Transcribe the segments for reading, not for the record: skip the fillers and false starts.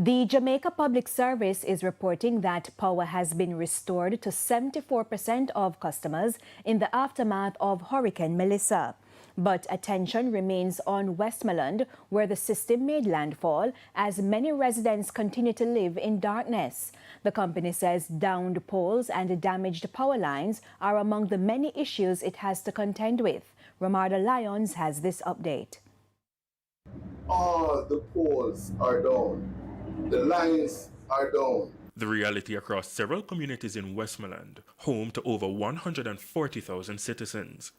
The Jamaica Public Service is reporting that power has been restored to 74% of customers in the aftermath of Hurricane Melissa. But attention remains on Westmoreland, where the system made landfall as many residents continue to live in darkness. The company says downed poles and damaged power lines are among the many issues it has to contend with. Ramarda Lyons has this update. All the poles are down. The lines are down. The reality across several communities in Westmoreland, home to over 140,000 citizens.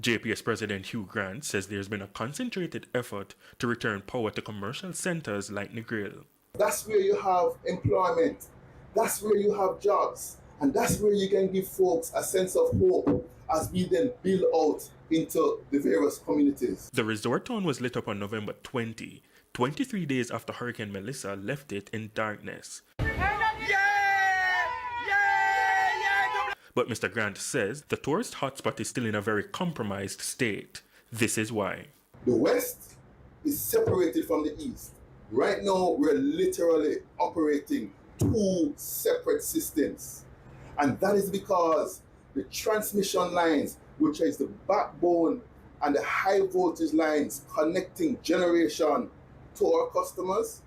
JPS President Hugh Grant says there's been a concentrated effort to return power to commercial centers like Negril. That's where you have employment. That's where you have jobs. And that's where you can give folks a sense of hope as we then build out into the various communities. The resort town was lit up on November 20, 23 days after Hurricane Melissa left it in darkness. But Mr. Grant says the tourist hotspot is still in a very compromised state. This is why. The West is separated from the East. Right now, we're literally operating two separate systems. And that is because the transmission lines, which is the backbone and the high voltage lines connecting generation to our customers,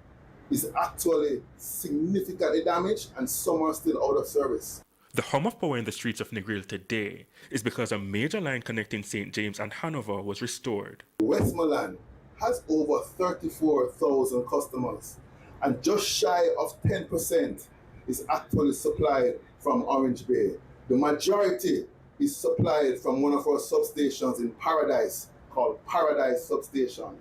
is actually significantly damaged and some are still out of service. The hum of power in the streets of Negril today is because a major line connecting St. James and Hanover was restored. Westmoreland has over 34,000 customers, and just shy of 10% is actually supplied from Orange Bay. The majority is supplied from one of our substations in Paradise called Paradise Substation.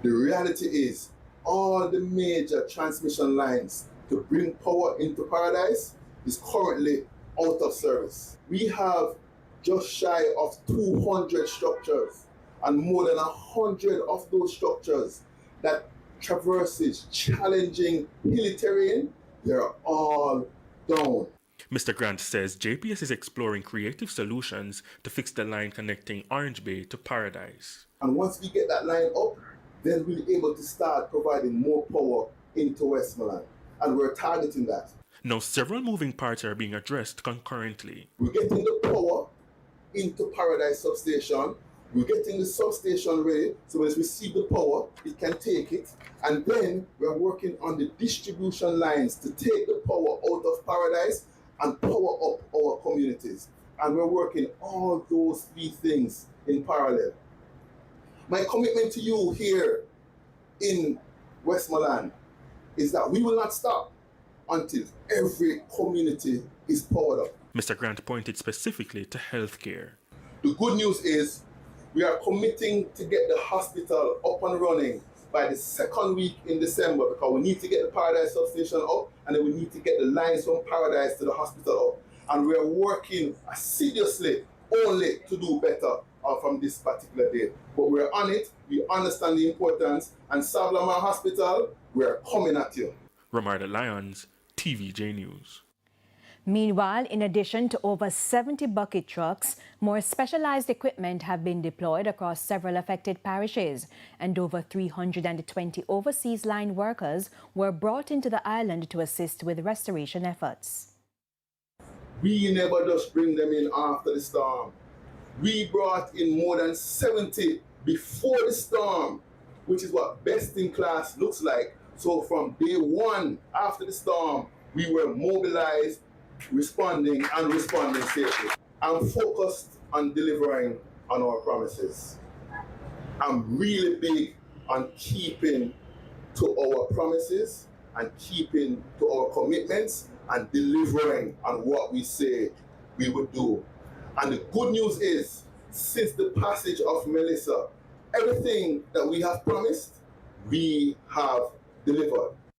The reality is all the major transmission lines to bring power into Paradise is currently out of service. We have just shy of 200 structures, and more than 100 of those structures that traverses challenging hilly terrain, they're all down. Mr. Grant says JPS is exploring creative solutions to fix the line connecting Orange Bay to Paradise. And once we get that line up, then we'll be able to start providing more power into Westmoreland. And we're targeting that. Now, several moving parts are being addressed concurrently. We're getting the power into Paradise Substation. We're getting the substation ready, so when we receive the power, it can take it. And then we're working on the distribution lines to take the power out of Paradise and power up our communities. And we're working all those three things in parallel. My commitment to you here in Westmoreland is that we will not stop until every community is powered up. Mr. Grant pointed specifically to healthcare. The good news is we are committing to get the hospital up and running by the second week in December, because we need to get the Paradise Substation up, and then we need to get the lines from Paradise to the hospital up. And we are working assiduously only to do better from this particular day. But we're on it, we understand the importance, and Savlamar Hospital, we're coming at you. Ramarda Lyons, TVJ News. Meanwhile, in addition to over 70 bucket trucks, more specialized equipment have been deployed across several affected parishes, and over 320 overseas line workers were brought into the island to assist with restoration efforts. We never just bring them in after the storm. We brought in more than 70 before the storm, which is what best in class looks like. So from day one after the storm, we were mobilized, responding safely. I'm focused on delivering on our promises. I'm really big on keeping to our promises and keeping to our commitments and delivering on what we say we would do. And the good news is, since the passage of Melissa, everything that we have promised, we have delivered.